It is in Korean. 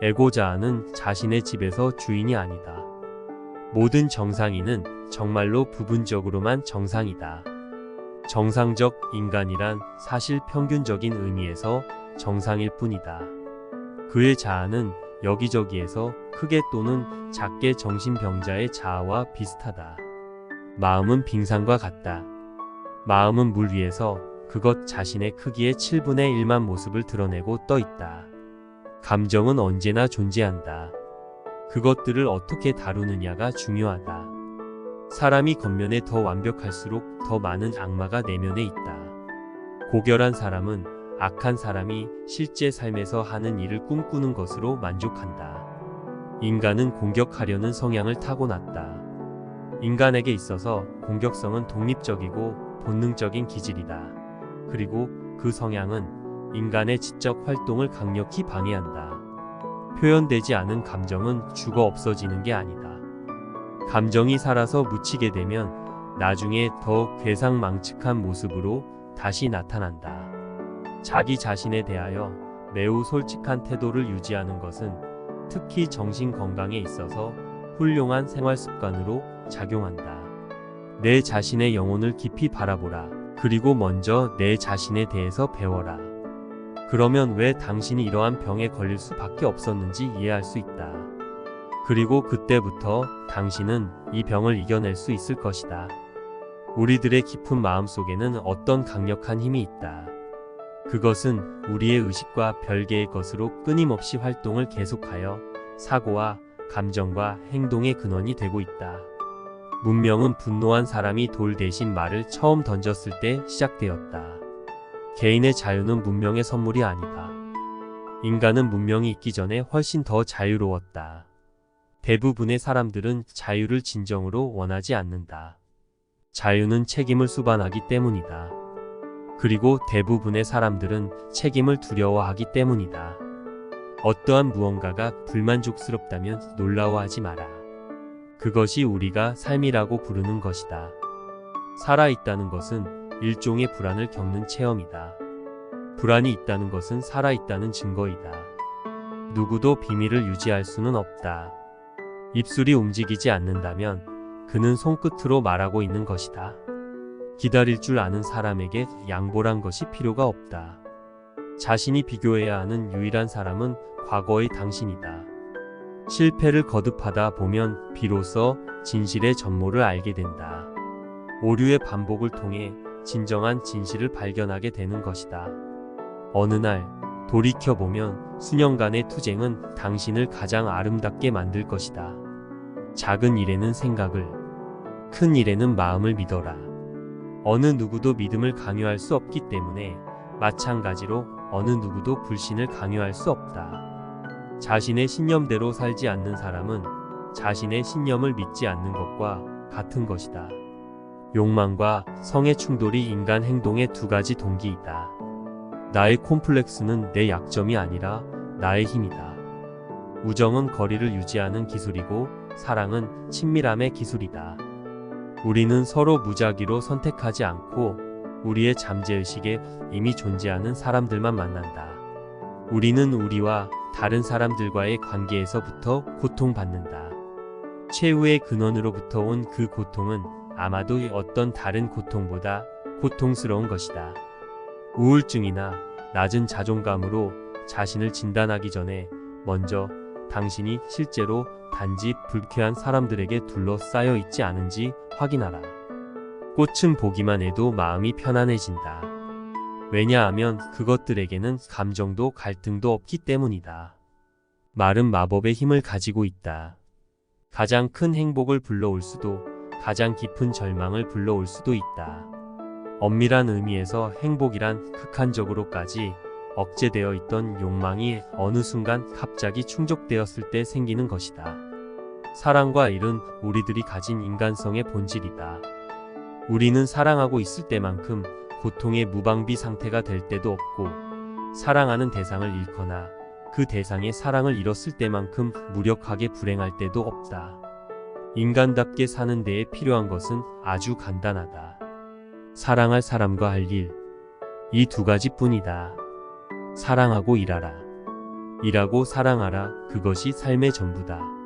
애고자아는 자신의 집에서 주인이 아니다. 모든 정상인은 정말로 부분적으로만 정상이다. 정상적 인간이란 사실 평균적인 의미에서 정상일 뿐이다. 그의 자아는 여기저기에서 크게 또는 작게 정신병자의 자아와 비슷하다. 마음은 빙산과 같다. 마음은 물 위에서 그것 자신의 크기의 7분의 1만 모습을 드러내고 떠 있다. 감정은 언제나 존재한다. 그것들을 어떻게 다루느냐가 중요하다. 사람이 겉면에 더 완벽할수록 더 많은 악마가 내면에 있다. 고결한 사람은 악한 사람이 실제 삶에서 하는 일을 꿈꾸는 것으로 만족한다. 인간은 공격하려는 성향을 타고났다. 인간에게 있어서 공격성은 독립적이고 본능적인 기질이다. 그리고 그 성향은 인간의 지적 활동을 강력히 방해한다. 표현되지 않은 감정은 죽어 없어지는 게 아니다. 감정이 살아서 묻히게 되면 나중에 더 괴상망측한 모습으로 다시 나타난다. 자기 자신에 대하여 매우 솔직한 태도를 유지하는 것은 특히 정신 건강에 있어서 훌륭한 생활 습관으로 작용한다. 내 자신의 영혼을 깊이 바라보라. 그리고 먼저 내 자신에 대해서 배워라. 그러면 왜 당신이 이러한 병에 걸릴 수밖에 없었는지 이해할 수 있다. 그리고 그때부터 당신은 이 병을 이겨낼 수 있을 것이다. 우리들의 깊은 마음 속에는 어떤 강력한 힘이 있다. 그것은 우리의 의식과 별개의 것으로 끊임없이 활동을 계속하여 사고와 감정과 행동의 근원이 되고 있다. 문명은 분노한 사람이 돌 대신 말을 처음 던졌을 때 시작되었다. 개인의 자유는 문명의 선물이 아니다. 인간은 문명이 있기 전에 훨씬 더 자유로웠다. 대부분의 사람들은 자유를 진정으로 원하지 않는다. 자유는 책임을 수반하기 때문이다. 그리고 대부분의 사람들은 책임을 두려워하기 때문이다. 어떠한 무언가가 불만족스럽다면 놀라워하지 마라. 그것이 우리가 삶이라고 부르는 것이다. 살아있다는 것은 일종의 불안을 겪는 체험이다. 불안이 있다는 것은 살아있다는 증거이다. 누구도 비밀을 유지할 수는 없다. 입술이 움직이지 않는다면 그는 손끝으로 말하고 있는 것이다. 기다릴 줄 아는 사람에게 양보란 것이 필요가 없다. 자신이 비교해야 하는 유일한 사람은 과거의 당신이다. 실패를 거듭하다 보면 비로소 진실의 전모를 알게 된다. 오류의 반복을 통해 진정한 진실을 발견하게 되는 것이다. 어느 날 돌이켜보면 수년간의 투쟁은 당신을 가장 아름답게 만들 것이다. 작은 일에는 생각을, 큰 일에는 마음을 믿어라. 어느 누구도 믿음을 강요할 수 없기 때문에 마찬가지로 어느 누구도 불신을 강요할 수 없다. 자신의 신념대로 살지 않는 사람은 자신의 신념을 믿지 않는 것과 같은 것이다. 욕망과 성의 충돌이 인간 행동의 두 가지 동기이다. 나의 콤플렉스는 내 약점이 아니라 나의 힘이다. 우정은 거리를 유지하는 기술이고 사랑은 친밀함의 기술이다. 우리는 서로 무작위로 선택하지 않고 우리의 잠재의식에 이미 존재하는 사람들만 만난다. 우리는 우리와 다른 사람들과의 관계에서부터 고통받는다. 최후의 근원으로부터 온 그 고통은 아마도 어떤 다른 고통보다 고통스러운 것이다. 우울증이나 낮은 자존감으로 자신을 진단하기 전에 먼저 당신이 실제로 단지 불쾌한 사람들에게 둘러싸여 있지 않은지 확인하라. 꽃은 보기만 해도 마음이 편안해진다. 왜냐하면 그것들에게는 감정도 갈등도 없기 때문이다. 말은 마법의 힘을 가지고 있다. 가장 큰 행복을 불러올 수도 가장 깊은 절망을 불러올 수도 있다. 엄밀한 의미에서 행복이란 극한적으로까지 억제되어 있던 욕망이 어느 순간 갑자기 충족되었을 때 생기는 것이다. 사랑과 일은 우리들이 가진 인간성의 본질이다. 우리는 사랑하고 있을 때만큼 고통의 무방비 상태가 될 때도 없고, 사랑하는 대상을 잃거나 그 대상의 사랑을 잃었을 때만큼 무력하게 불행할 때도 없다. 인간답게 사는 데에 필요한 것은 아주 간단하다. 사랑할 사람과 할 일, 이 두 가지뿐이다. 사랑하고 일하라. 일하고 사랑하라. 그것이 삶의 전부다.